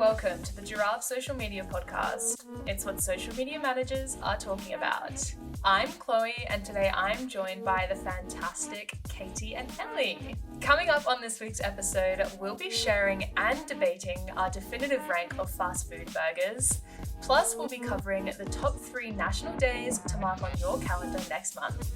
welcome to the Giraffe Social Media Podcast. It's what social media managers are talking about. I'm Chloe, and today I'm joined by the fantastic Katie and Ellie. Coming up on this week's episode, we'll be sharing and debating our definitive rank of fast food burgers. Plus, we'll be covering the top 3 national days to mark on your calendar next month.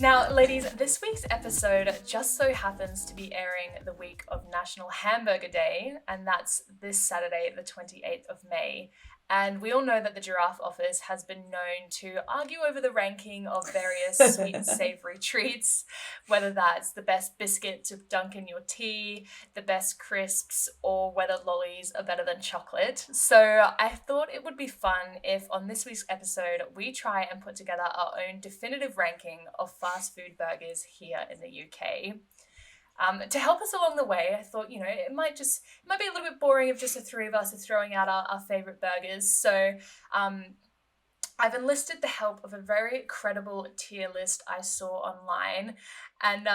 Now, ladies, this week's episode just so happens to be airing the week of National Hamburger Day, and that's this Saturday, the 28th of May. And we all know that the Giraffe office has been known to argue over the ranking of various sweet and savoury treats, whether that's the best biscuit to dunk in your tea, the best crisps, or whether lollies are better than chocolate. So I thought it would be fun if on this week's episode we try and put together our own definitive ranking of fast food burgers here in the UK. To help us along the way, I thought, it might be a little bit boring if just the 3 of us are throwing out our favourite burgers. So I've enlisted the help of a very credible tier list I saw online. And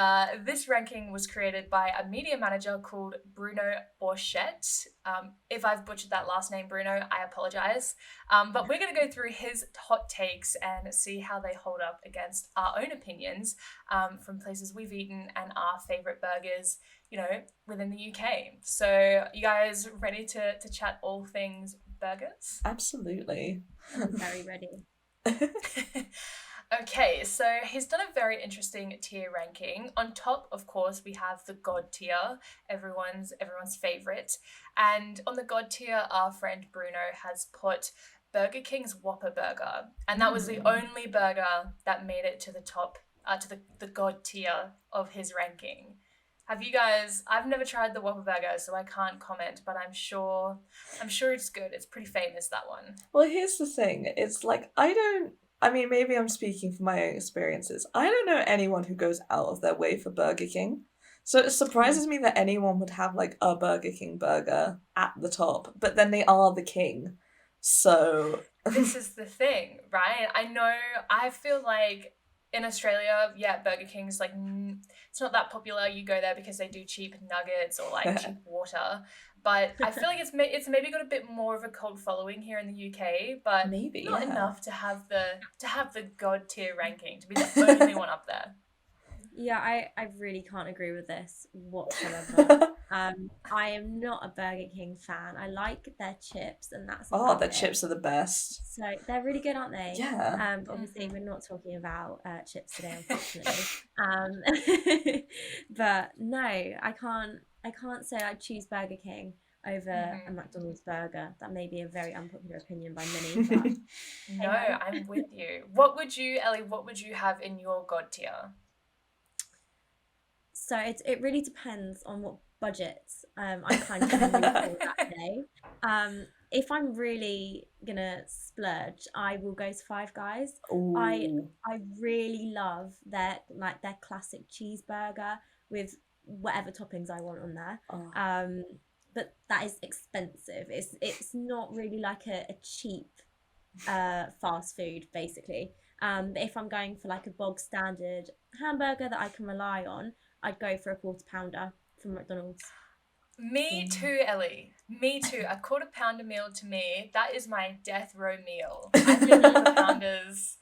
this ranking was created by a media manager called Bruno Borchett. If I've butchered that last name, Bruno, I apologise. But we're going to go through his hot takes and see how they hold up against our own opinions from places we've eaten and our favourite burgers, within the UK. So you guys ready to chat all things burgers? Absolutely. I'm very ready. Okay, so he's done a very interesting tier ranking. On top, of course, we have the God tier, everyone's favourite. And on the God tier, our friend Bruno has put Burger King's Whopper Burger. And that was the only burger that made it to the top, to the God tier of his ranking. Have you guys, I've never tried the Whopper Burger, so I can't comment, but I'm sure it's good. It's pretty famous, that one. Well, here's the thing. It's like, maybe I'm speaking from my own experiences. I don't know anyone who goes out of their way for Burger King. So it surprises me that anyone would have like a Burger King burger at the top, but then they are the king. So this is the thing, right? I feel like in Australia, Burger King's like, it's not that popular. You go there because they do cheap nuggets or like cheap water. But I feel like it's maybe got a bit more of a cult following here in the UK, but maybe not enough to have the God tier ranking, to be the only one up there. Yeah, I really can't agree with this whatsoever. I am not a Burger King fan. I like their chips, and that's their chips are the best. So they're really good, aren't they? Yeah. Obviously, we're not talking about chips today, unfortunately. But no, I can't say I'd choose Burger King over a McDonald's burger. That may be a very unpopular opinion by many. But no, I'm with you. Ellie, what would you have in your God tier? So it really depends on what budget I'm kind of going to move for that day. If I'm really gonna splurge, I will go to Five Guys. Ooh. I really love their classic cheeseburger with whatever toppings I want on there. Oh. But that is expensive. It's not really like a cheap fast food basically. But if I'm going for like a bog standard hamburger that I can rely on, I'd go for a quarter pounder from McDonald's. Me too, Ellie. Me too. A quarter pounder meal to me, that is my death row meal. I think quarter pounders.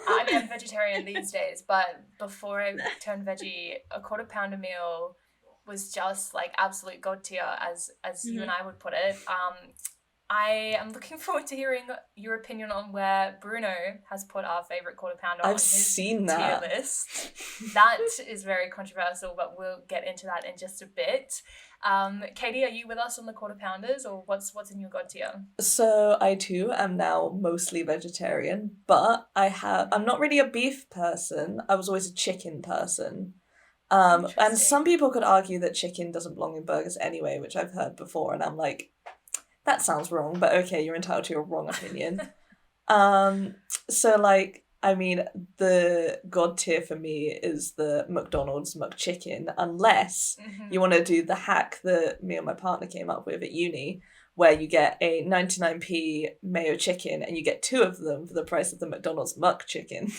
I mean, I'm vegetarian these days, but before I turned veggie, a quarter pounder meal was just like absolute God tier, as you and I would put it. I am looking forward to hearing your opinion on where Bruno has put our favourite quarter pounder on his tier list. That is very controversial, but we'll get into that in just a bit. Katie, are you with us on the quarter pounders, or what's in your God tier? So I too am now mostly vegetarian, but I'm not really a beef person. I was always a chicken person. And some people could argue that chicken doesn't belong in burgers anyway, which I've heard before, and I'm like, that sounds wrong, but okay, you're entitled to your wrong opinion. So like, I mean, the God tier for me is the McDonald's McChicken, unless you want to do the hack that me and my partner came up with at uni, where you get a 99p mayo chicken and you get 2 of them for the price of the McDonald's McChicken.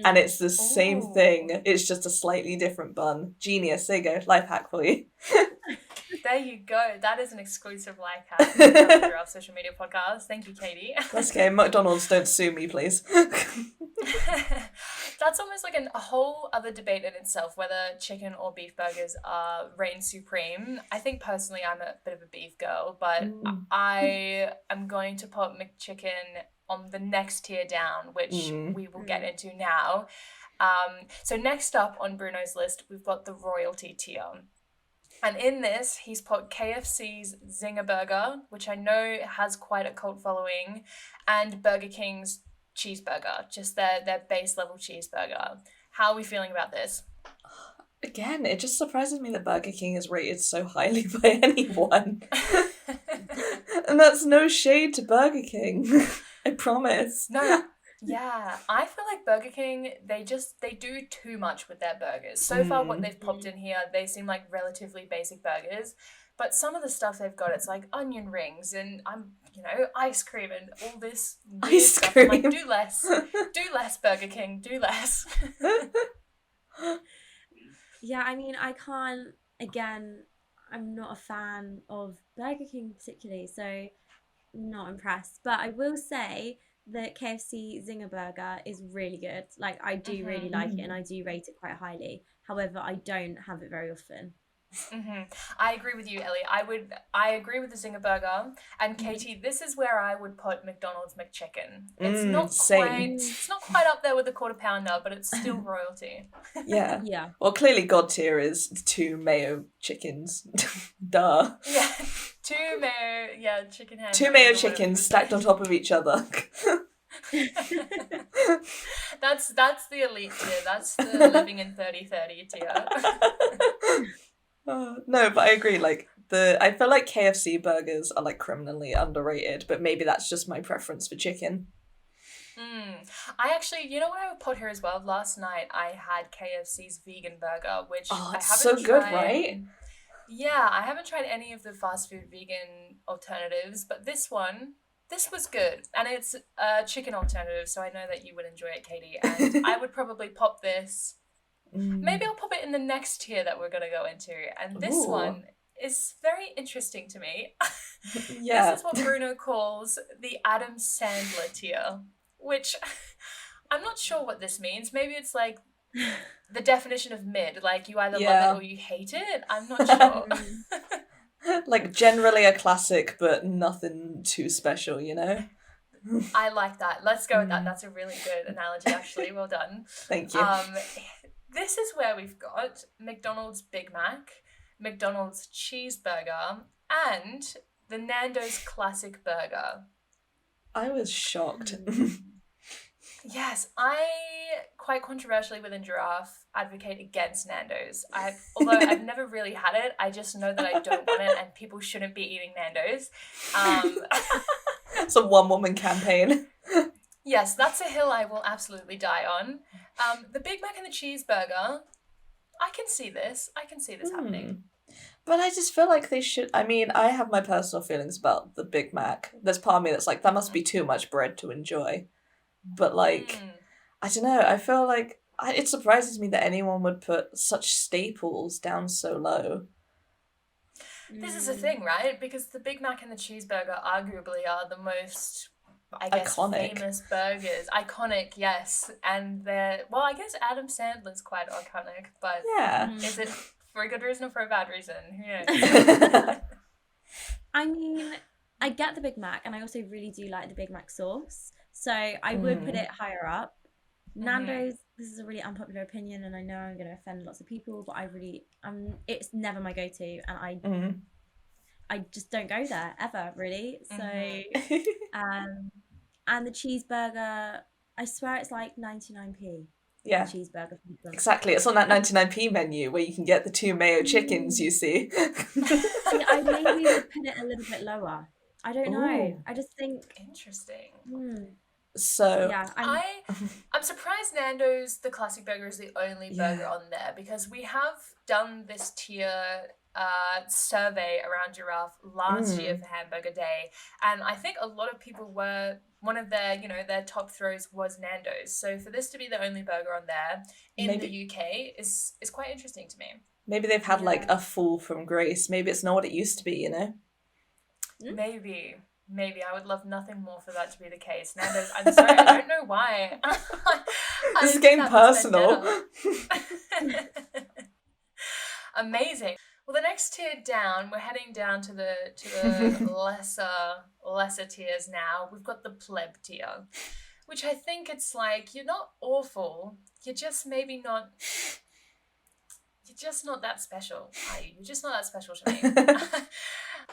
And it's the same thing, it's just a slightly different bun. Genius, there you go, life hack for you. There you go. That is an exclusive life hack from the Giraffe Social Media Podcast. Thank you, Katie. That's okay. McDonald's, don't sue me, please. That's almost like a whole other debate in itself, whether chicken or beef burgers reign supreme. I think personally I'm a bit of a beef girl, but I am going to put McChicken on the next tier down, which we will get into now. So next up on Bruno's list, we've got the royalty tier. And in this, he's put KFC's Zinger Burger, which I know has quite a cult following, and Burger King's cheeseburger, just their base level cheeseburger. How are we feeling about this? Again, it just surprises me that Burger King is rated so highly by anyone. And that's no shade to Burger King. I promise. No, yeah. I feel like Burger King, they do too much with their burgers. So far, what they've popped in here, they seem like relatively basic burgers. But some of the stuff they've got, it's like onion rings and ice cream and all this weird Ice stuff. cream. I'm like, do less, Burger King, do less. Yeah, I mean, I'm not a fan of Burger King particularly, so I'm not impressed. But I will say that KFC Zinger Burger is really good. Like, I do really like it and I do rate it quite highly. However, I don't have it very often. I agree with you, Ellie. I agree with the Zinger Burger. And Katie, this is where I would put McDonald's McChicken. It's not quite up there with the quarter pounder, but it's still royalty. Yeah. Yeah. Well, clearly God tier is 2 mayo chickens. Duh. Yeah. 2 mayo, chicken hands. 2 mayo chickens stacked on top of each other. That's the elite tier. That's the living in 30-30 tier. No, but I agree. Like I feel like KFC burgers are like criminally underrated, but maybe that's just my preference for chicken. I actually, you know what I would put here as well? Last night I had KFC's vegan burger, which I haven't so tried. good, right? Yeah, I haven't tried any of the fast food vegan alternatives, but this was good. And it's a chicken alternative, so I know that you would enjoy it, Katie. And I would probably pop this. Maybe I'll pop it in the next tier that we're going to go into. And this one is very interesting to me. Yeah. This is what Bruno calls the Adam Sandler tier, which I'm not sure what this means. Maybe it's like the definition of mid, like you either love it or you hate it. I'm not sure. Like generally a classic, but nothing too special, I like that. Let's go with that. That's a really good analogy, actually. Well done. Thank you. This is where we've got McDonald's Big Mac, McDonald's Cheeseburger, and the Nando's Classic Burger. I was shocked. Yes, I, quite controversially within Giraffe, advocate against Nando's. Although I've never really had it, I just know that I don't want it and people shouldn't be eating Nando's. It's a one-woman campaign. Yes, that's a hill I will absolutely die on. The Big Mac and the Cheeseburger, I can see this happening. But I just feel like they should. I mean, I have my personal feelings about the Big Mac. There's part of me that's like, that must be too much bread to enjoy. But like, I don't know, I feel like it surprises me that anyone would put such staples down so low. This is a thing, right? Because the Big Mac and the Cheeseburger arguably are the most, I guess, iconic. Famous burgers. Iconic, yes. And I guess Adam Sandler's quite iconic, but Yeah. is it for a good reason or for a bad reason? Who knows? I mean, I get the Big Mac, and I also really do like the Big Mac sauce. So I would put it higher up. Nando's, this is a really unpopular opinion, and I know I'm going to offend lots of people, but it's never my go-to, and I just don't go there ever, really. So, and the cheeseburger, I swear it's like 99p. Yeah. Cheeseburger. Exactly. It's on that 99p menu where you can get the 2 mayo chickens, you see. I maybe would put it a little bit lower. I don't know. Ooh. I just think... Interesting. So... Yeah, I'm surprised Nando's, the classic burger, is the only burger on there, because we have done this tier survey around Giraffe last year for Hamburger Day, and I think a lot of people were, one of their, their top throws was Nando's. So for this to be the only burger on there in the UK is quite interesting to me. Maybe they've had like Yeah. a fall from grace. Maybe it's not what it used to be, you know? Maybe. I would love nothing more for that to be the case. Nando's, I'm sorry, I don't know why. This is I getting have this personal. vendetta. Amazing. Well, the next tier down, we're heading down to the lesser tiers now. We've got the pleb tier, which I think it's like, you're not awful. You're just maybe not. You're just not that special, are you? You're just not that special to me.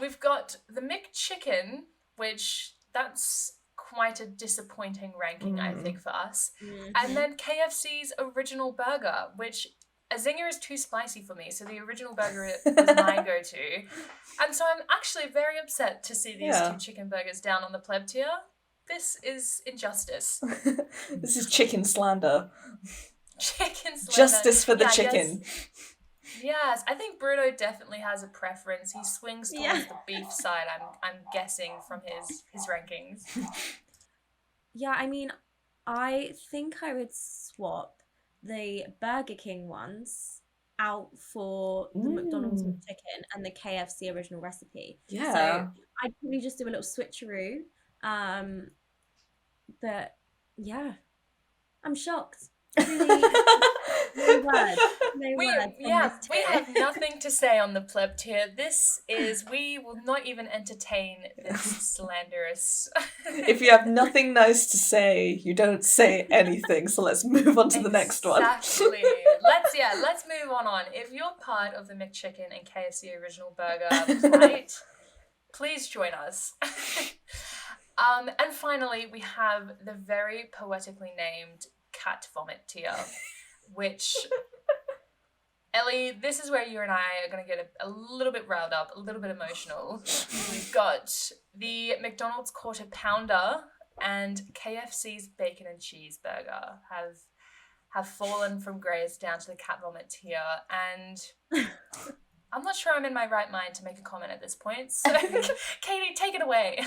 We've got the McChicken, which that's quite a disappointing ranking, I think, for us. And then KFC's original burger, which a zinger is too spicy for me, so the original burger was my go-to. And so I'm actually very upset to see these two chicken burgers down on the pleb tier. This is injustice. This is chicken slander. Chicken slander. Justice for the chicken. Yes, I think Bruno definitely has a preference. He swings towards the beef side, I'm guessing, from his rankings. Yeah, I mean, I think I would swap the Burger King ones out for the McDonald's McChicken and the KFC original recipe. Yeah. So I'd probably just do a little switcheroo. But yeah, I'm shocked. Really, no words. We have nothing to say on the pleb tier. We will not even entertain this slanderous. If you have nothing nice to say, you don't say anything. So let's move on to the next one. Exactly. Let's move on. If you're part of the McChicken and KFC original burger plight, please join us. And finally, we have the very poetically named cat vomit tier, which, Ellie, this is where you and I are going to get a little bit riled up, a little bit emotional. We've got the McDonald's Quarter Pounder and KFC's Bacon and Cheeseburger have fallen from grace down to the cat vomit tier, and I'm not sure I'm in my right mind to make a comment at this point, so Katie, take it away.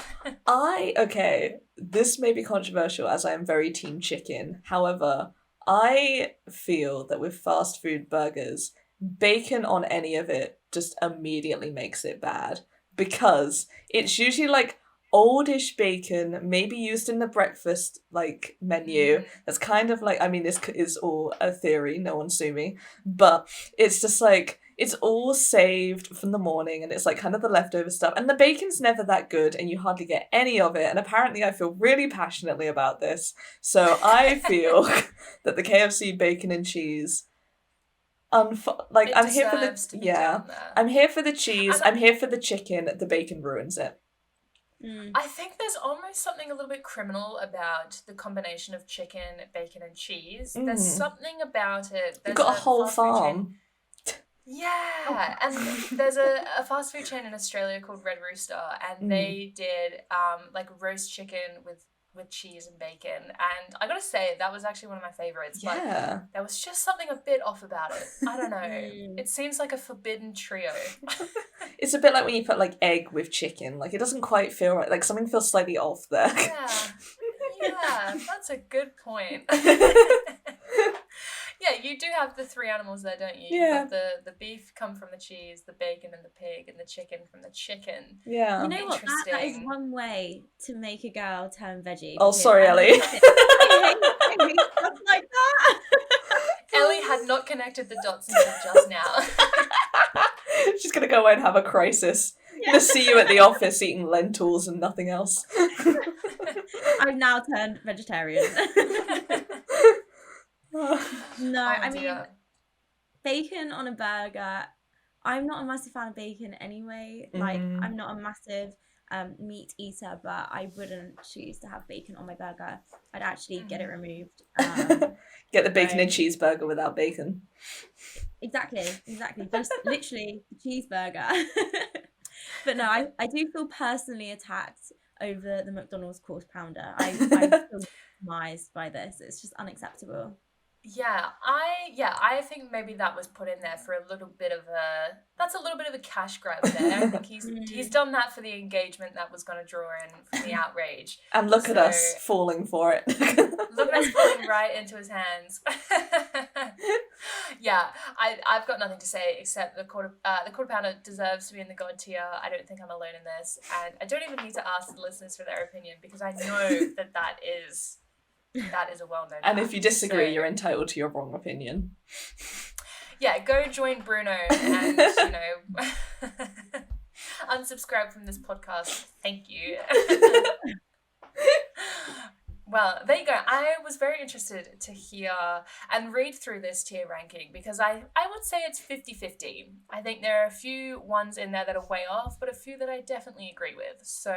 This may be controversial as I am very team chicken. However, I feel that with fast food burgers, bacon on any of it just immediately makes it bad, because it's usually like oldish bacon, maybe used in the breakfast like menu. That's kind of like, I mean, this is all a theory, no one sue me, but it's just like, it's all saved from the morning, and it's like kind of the leftover stuff, and the bacon's never that good, and you hardly get any of it. And apparently I feel really passionately about this, so I feel that the KFC bacon and cheese I'm here for I'm here for the cheese, I'm here for the chicken, the bacon ruins it. I think there's almost something a little bit criminal about the combination of chicken, bacon, and cheese. There's something about it. You've got a whole farm. Yeah, and there's a fast food chain in Australia called Red Rooster, and they did like roast chicken with cheese and bacon, and I gotta say that was actually one of my favorites. But there was just something a bit off about it. I don't know. It seems like a forbidden trio. It's a bit like when you put like egg with chicken. Like it doesn't quite feel right. Like something feels slightly off there. Yeah, that's a good point. Yeah, you do have the three animals there, don't you? Yeah. You've got the beef come from the cheese, the bacon and the pig, and the chicken from the chicken. Yeah. You know what? That is one way to make a girl turn veggie. Oh, sorry, Ellie. I hate stuff like that. Ellie had not connected the dots until just now. She's going to go away and have a crisis. Yeah. Going to see you at the office eating lentils and nothing else. I've now turned vegetarian. No, I mean, bacon on a burger. I'm not a massive fan of bacon anyway. Like, I'm not a massive meat eater, but I wouldn't choose to have bacon on my burger. I'd actually get it removed. Get the bacon and cheeseburger without bacon. Exactly. Just literally the cheeseburger. But no, I do feel personally attacked over the McDonald's Quarter Pounder. I feel victimized by this. It's just unacceptable. Yeah, I think maybe that was put in there for a little bit of a cash grab there. I think he's done that for the engagement that was going to draw in from the outrage. And look at us falling for it. Look at us falling right into his hands. Yeah, I've got nothing to say except the quarter pounder deserves to be in the god tier. I don't think I'm alone in this, and I don't even need to ask the listeners for their opinion because I know that is a well-known And fact. if you disagree, So, you're entitled to your wrong opinion. yeah, go join Bruno and unsubscribe from this podcast. Thank you. Well, there you go. I was very interested to hear and read through this tier ranking because I would say it's 50-50. I think there are a few ones in there that are way off, but a few that I definitely agree with. So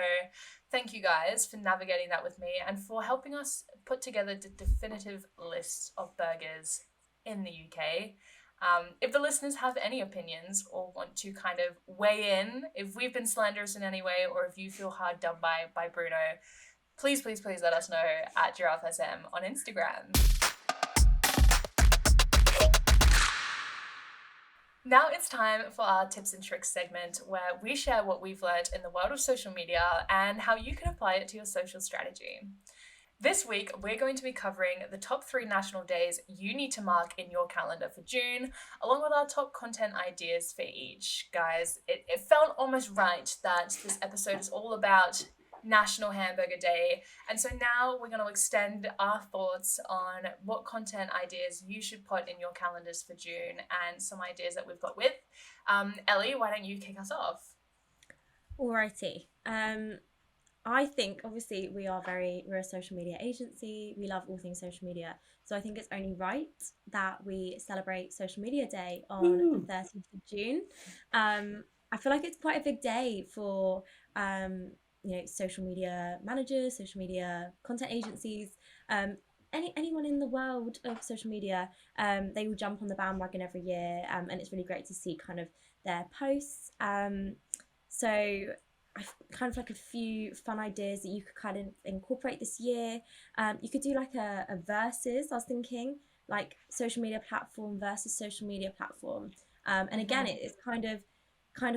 thank you guys for navigating that with me and for helping us put together the definitive list of burgers in the UK. If the listeners have any opinions or want to kind of weigh in, if we've been slanderous in any way or if you feel hard done by Bruno, please let us know at GiraffeSM on Instagram. Now it's time for our tips and tricks segment where we share what we've learned in the world of social media and how you can apply it to your social strategy. This week, we're going to be covering the top 3 national days you need to mark in your calendar for June, along with our top content ideas for each. Guys, it felt almost right that this episode is all about National Hamburger Day. And so now we're going to extend our thoughts on what content ideas you should put in your calendars for June and some ideas that we've got with. Ellie, why don't you kick us off? Alrighty. I think obviously we're a social media agency. We love all things social media. So I think it's only right that we celebrate Social Media Day on the 30th of June. I feel like it's quite a big day for social media managers, social media content agencies, anyone in the world of social media. They will jump on the bandwagon every year, and it's really great to see kind of their posts. So I've kind of like a few fun ideas that you could kind of incorporate this year. You could do like a versus. I was thinking like social media platform versus social media platform, and again it's kind of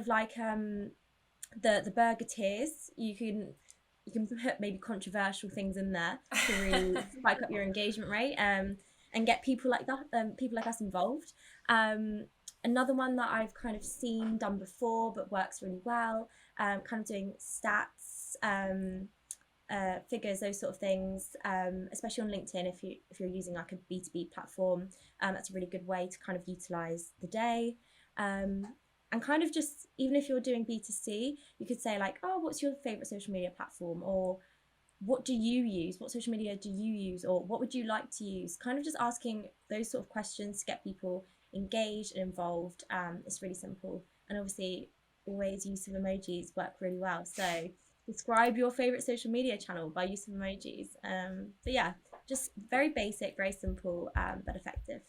like the burger tiers. You can put maybe controversial things in there to really spike up your engagement rate, and get people like us involved. Another one that I've kind of seen done before but works really well, kind of doing stats, figures, those sort of things, especially on LinkedIn. If you're using like a B2B platform, that's a really good way to kind of utilize the day. And kind of just, even if you're doing B2C, you could say like, oh, what's your favorite social media platform? Or what do you use? What social media do you use? Or what would you like to use? Kind of just asking those sort of questions to get people engaged and involved. It's really simple. And obviously, always use of emojis work really well. So describe your favorite social media channel by use of emojis. But yeah, just very basic, very simple, but effective.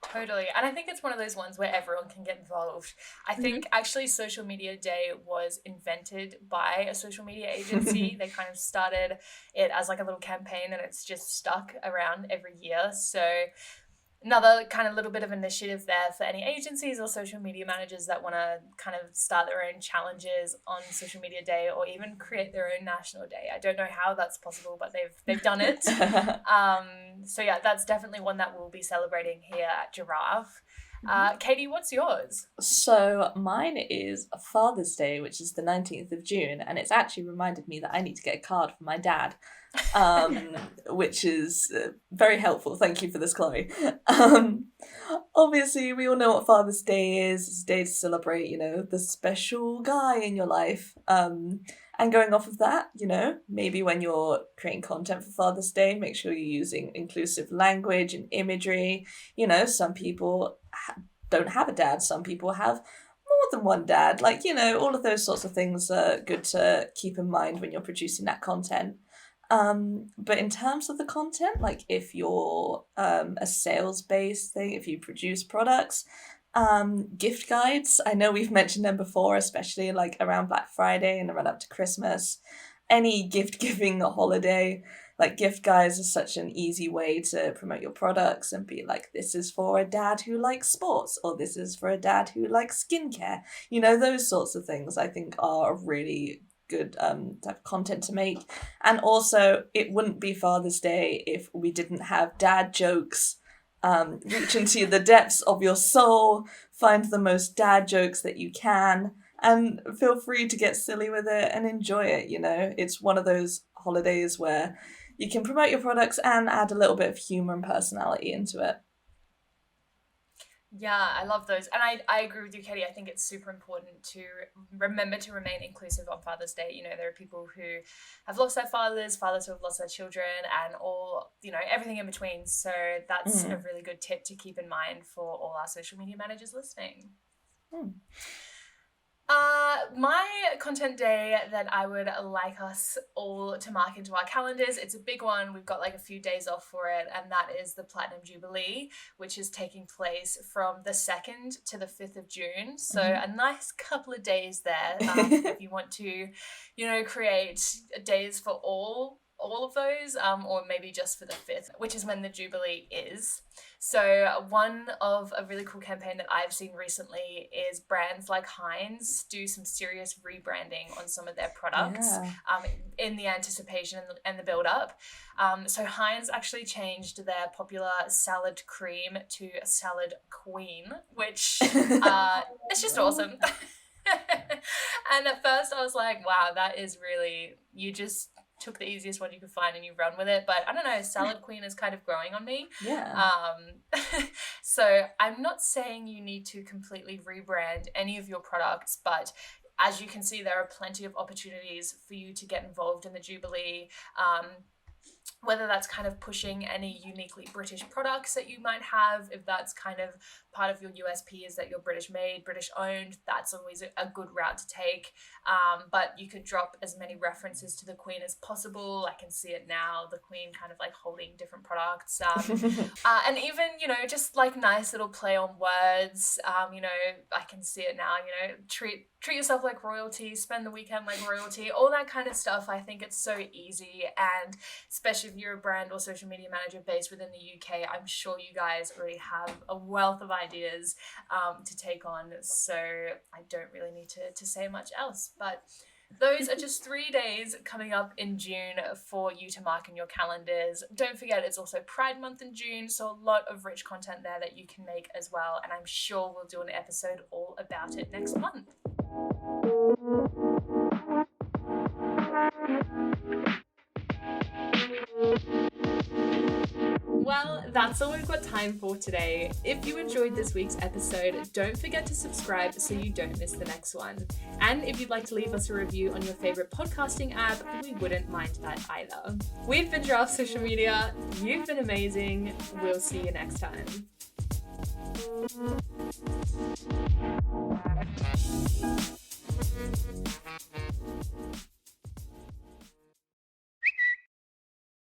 Totally. And I think it's one of those ones where everyone can get involved. I think actually Social Media Day was invented by a social media agency. They kind of started it as like a little campaign and it's just stuck around every year. So another kind of little bit of initiative there for any agencies or social media managers that want to kind of start their own challenges on Social Media Day or even create their own national day. I don't know how that's possible, but they've done it. So yeah, that's definitely one that we'll be celebrating here at Giraffe. Katie, what's yours? So mine is Father's Day, which is the 19th of June, and it's actually reminded me that I need to get a card for my dad, which is very helpful. Thank you for this, Chloe. Obviously, we all know what Father's Day is. It's a day to celebrate, the special guy in your life. And going off of that, maybe when you're creating content for Father's Day, make sure you're using inclusive language and imagery. Some people don't have a dad. Some people have more than one dad. All of those sorts of things are good to keep in mind when you're producing that content. But in terms of the content, like if you're a sales-based thing, if you produce products, gift guides, I know we've mentioned them before, especially like around Black Friday and the run up to Christmas. Any gift giving holiday, like gift guides is such an easy way to promote your products and be like, this is for a dad who likes sports, or this is for a dad who likes skincare. Those sorts of things I think are a really good type of content to make. And also, it wouldn't be Father's Day if we didn't have dad jokes. Reach into the depths of your soul, find the most dad jokes that you can, and feel free to get silly with it and enjoy it, you know? It's one of those holidays where you can promote your products and add a little bit of humour and personality into it. Yeah, I love those. And I agree with you, Katie. I think it's super important to remember to remain inclusive on Father's Day. You know, there are people who have lost their fathers who have lost their children, and all, you know, everything in between. So that's a really good tip to keep in mind for all our social media managers listening. My content day that I would like us all to mark into our calendars, it's a big one. We've got like a few days off for it, and that is the Platinum Jubilee, which is taking place from the 2nd to the 5th of June. So a nice couple of days there if you want to, you know, create days for all of those, or maybe just for the 5th, which is when the Jubilee is. So one of a really cool campaign that I've seen recently is brands like Heinz do some serious rebranding on some of their products in the anticipation and the build-up. So Heinz actually changed their popular salad cream to salad queen, which it's just awesome. And at first I was like, wow, that is really, you just took the easiest one you could find and you run with it. But I don't know, salad queen is kind of growing on me. So I'm not saying you need to completely rebrand any of your products, but as you can see, there are plenty of opportunities for you to get involved in the Jubilee. Whether that's kind of pushing any uniquely British products that you might have, if that's kind of part of your USP is that you're British made, British owned, that's always a good route to take. But you could drop as many references to the Queen as possible. I can see it now, the Queen kind of like holding different products. And even, you know, just like nice little play on words. You know, I can see it now, you know, treat yourself like royalty, spend the weekend like royalty, all that kind of stuff. I think it's so easy, and especially if you're a brand or social media manager based within the UK, I'm sure you guys already have a wealth of ideas to take on, so I don't really need to say much else. But those are just 3 days coming up in June for you to mark in your calendars. Don't forget, it's also Pride Month in June, so a lot of rich content there that you can make as well, and I'm sure we'll do an episode all about it next month. Well, that's all we've got time for today. If you enjoyed this week's episode, don't forget to subscribe so you don't miss the next one. And if you'd like to leave us a review on your favorite podcasting app, we wouldn't mind that either. We've been Giraffe Social Media. You've been amazing. We'll see you next time.